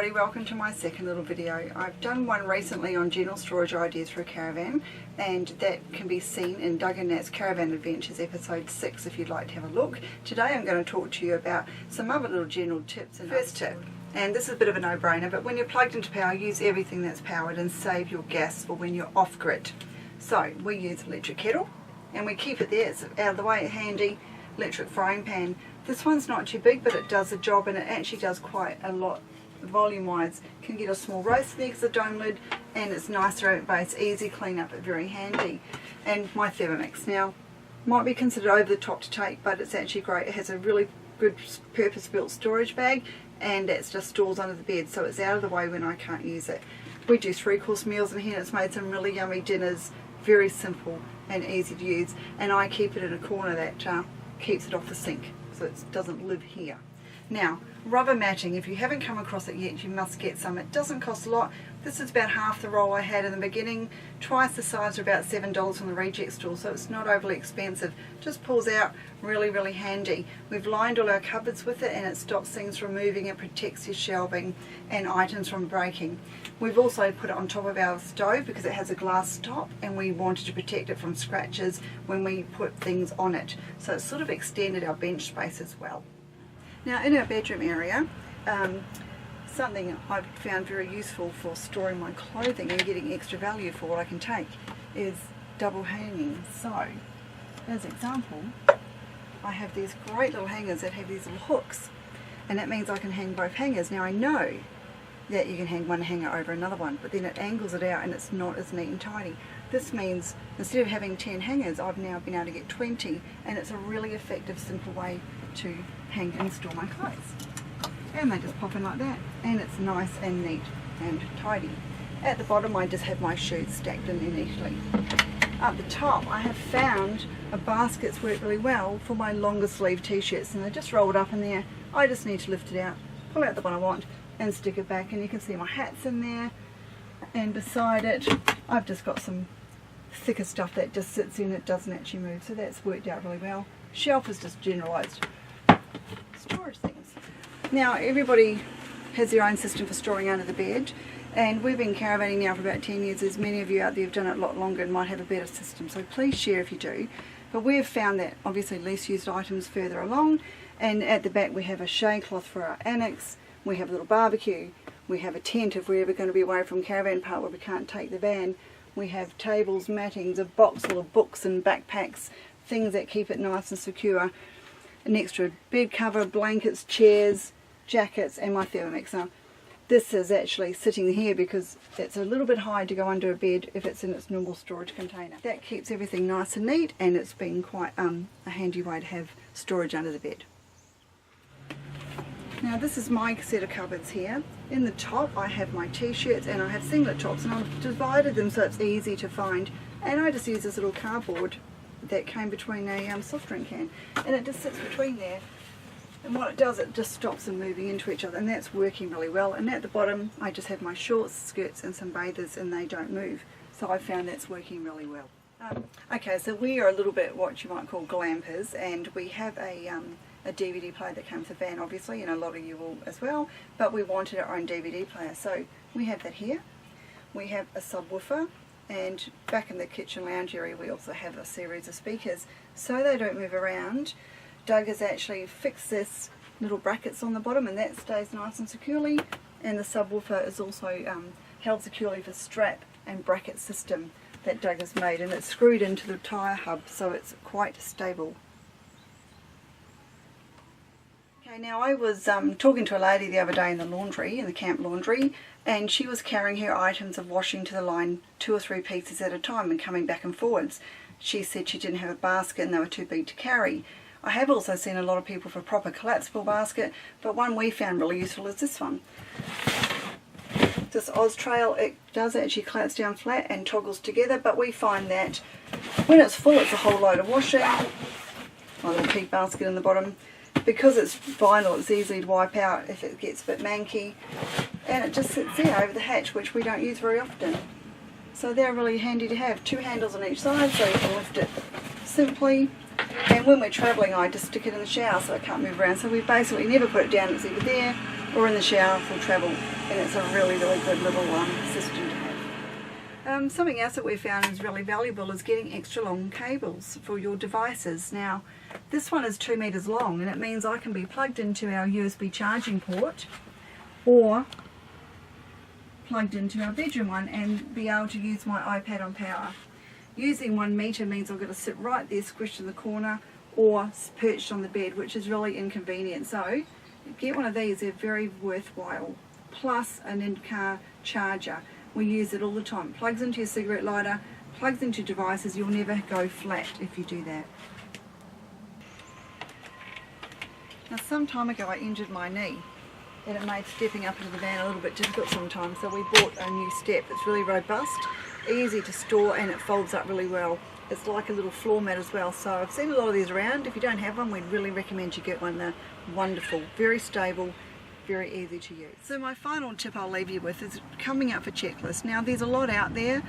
everybody, welcome to my second little video. I've done one recently on general storage ideas for a caravan, and that can be seen in Doug and Nat's Caravan Adventures episode 6 if you'd like to have a look. Today I'm going to talk to you about some other little general tips. And first tip, and this is a bit of a no-brainer, but when you're plugged into power, use everything that's powered and save your gas for when you're off-grid. So we use electric kettle and we keep it there, it's out of the way, handy. Electric frying pan. This one's not too big, but it does the job, and it actually does quite a lot volume wise. Can get a small roast there because the dome lid, and it's nice ceramic base, easy clean up, very handy. And my Thermomix now might be considered over the top to take, but it's actually great. It has a really good purpose built storage bag, and it just stores under the bed, so it's out of the way when I can't use it. We do 3-course meals in here. It's made some really yummy dinners, very simple and easy to use, and I keep it in a corner that keeps it off the sink so it doesn't live here. Now, rubber matting, if you haven't come across it yet, you must get some. It doesn't cost a lot. This is about half the roll I had in the beginning, twice the size, are about $7 from the reject store, so it's not overly expensive. Just pulls out, really handy. We've lined all our cupboards with it, and it stops things from moving, it protects your shelving and items from breaking. We've also put it on top of our stove because it has a glass top, and we wanted to protect it from scratches when we put things on it, so it's sort of extended our bench space as well. Now, in our bedroom area, something I've found very useful for storing my clothing and getting extra value for what I can take is double hanging. So, as an example, I have these great little hangers that have these little hooks, and that means I can hang both hangers. Now, I know that you can hang one hanger over another one, but then it angles it out and it's not as neat and tidy. This means instead of having 10 hangers, I've now been able to get 20, and it's a really effective, simple way to hang and store my clothes. And they just pop in like that, and it's nice and neat and tidy. At the bottom I just have my shoes stacked in there neatly. Up the top I have found a basket that's worked really well for my longer sleeve t-shirts, and they're just rolled up in there. I just need to lift it out, pull out the one I want and stick it back, and you can see my hat's in there, and beside it I've just got some thicker stuff that just sits in, it doesn't actually move, so that's worked out really well. Shelf is just generalised storage things. Now, everybody has their own system for storing under the bed, and we've been caravanning now for about 10 years. There's many of you out there who've done it a lot longer and might have a better system, so please share if you do. But we've found that obviously least used items further along, and at the back we have a shade cloth for our annex, we have a little barbecue, we have a tent if we're ever going to be away from caravan park where we can't take the van, we have tables, mattings, a box full of books and backpacks, things that keep it nice and secure, an extra bed cover, blankets, chairs, jackets, and my Thermomix. Now, this is actually sitting here because it's a little bit high to go under a bed if it's in its normal storage container. That keeps everything nice and neat, and it's been quite a handy way to have storage under the bed. Now, this is my set of cupboards here. In the top I have my t-shirts and I have singlet tops, and I've divided them so it's easy to find, and I just use this little cardboard that came between a soft drink can, and it just sits between there, and what it does, it just stops them moving into each other, and that's working really well. And at the bottom I just have my shorts, skirts and some bathers, and they don't move, so I found that's working really well. Okay, so we are a little bit what you might call glampers, and we have a DVD player that comes with the van obviously, and a lot of you will as well, but we wanted our own DVD player, so we have that here. We have a subwoofer, and back in the kitchen lounge area we also have a series of speakers so they don't move around. Doug has actually fixed this little brackets on the bottom, and that stays nice and securely, and the subwoofer is also held securely with a strap and bracket system that Doug has made, and it's screwed into the tyre hub so it's quite stable. Okay, now I was talking to a lady the other day in the laundry, in the camp laundry, and she was carrying her items of washing to the line 2 or 3 pieces at a time and coming back and forwards. She said she didn't have a basket and they were too big to carry. I have also seen a lot of people for a proper collapsible basket, but one we found really useful is this one. This Oztrail, it does actually collapse down flat and toggles together, but we find that when it's full it's a whole load of washing. My little pig basket in the bottom. Because it's vinyl, it's easy to wipe out if it gets a bit manky, and it just sits there over the hatch, which we don't use very often. So they're really handy to have. 2 handles on each side so you can lift it simply, and when we're travelling I just stick it in the shower so it can't move around, so we basically never put it down, it's either there or in the shower for travel. and it's a really good little system to have. Something else that we found is really valuable is getting extra long cables for your devices. Now this one is 2 meters long, and it means I can be plugged into our USB charging port or plugged into our bedroom one and be able to use my iPad on power. Using 1 meter means I've got to sit right there squished in the corner or perched on the bed, which is really inconvenient. So get one of these, they're very worthwhile. Plus an in-car charger. We use it all the time. Plugs into your cigarette lighter, plugs into devices. You'll never go flat if you do that. Now some time ago I injured my knee, and it made stepping up into the van a little bit difficult sometimes, so we bought a new step. It's really robust, easy to store, and it folds up really well. It's like a little floor mat as well, so I've seen a lot of these around. If you don't have one, we'd really recommend you get one. They're wonderful, very stable, very easy to use. So my final tip I'll leave you with is coming up for checklists. Now there's a lot out there.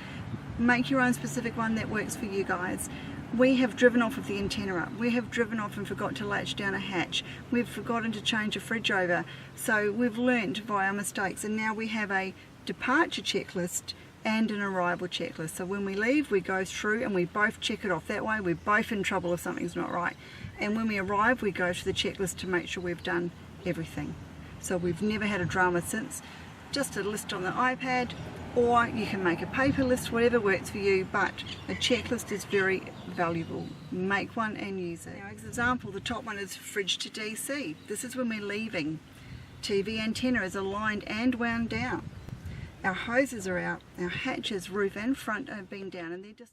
Make your own specific one that works for you guys. We have driven off with the antenna up. We have driven off and forgot to latch down a hatch. We've forgotten to change a fridge over. So we've learnt by our mistakes, and now we have a departure checklist and an arrival checklist. So when we leave, we go through and we both check it off. That way we're both in trouble if something's not right. And when we arrive, we go through the checklist to make sure we've done everything. So we've never had a drama since. Just a list on the iPad, or you can make a paper list, whatever works for you, but a checklist is very valuable. Make one and use it. Now, as an example, the top one is fridge to DC. This is when we're leaving. TV antenna is aligned and wound down. Our hoses are out, our hatches, roof and front have been down, and they're just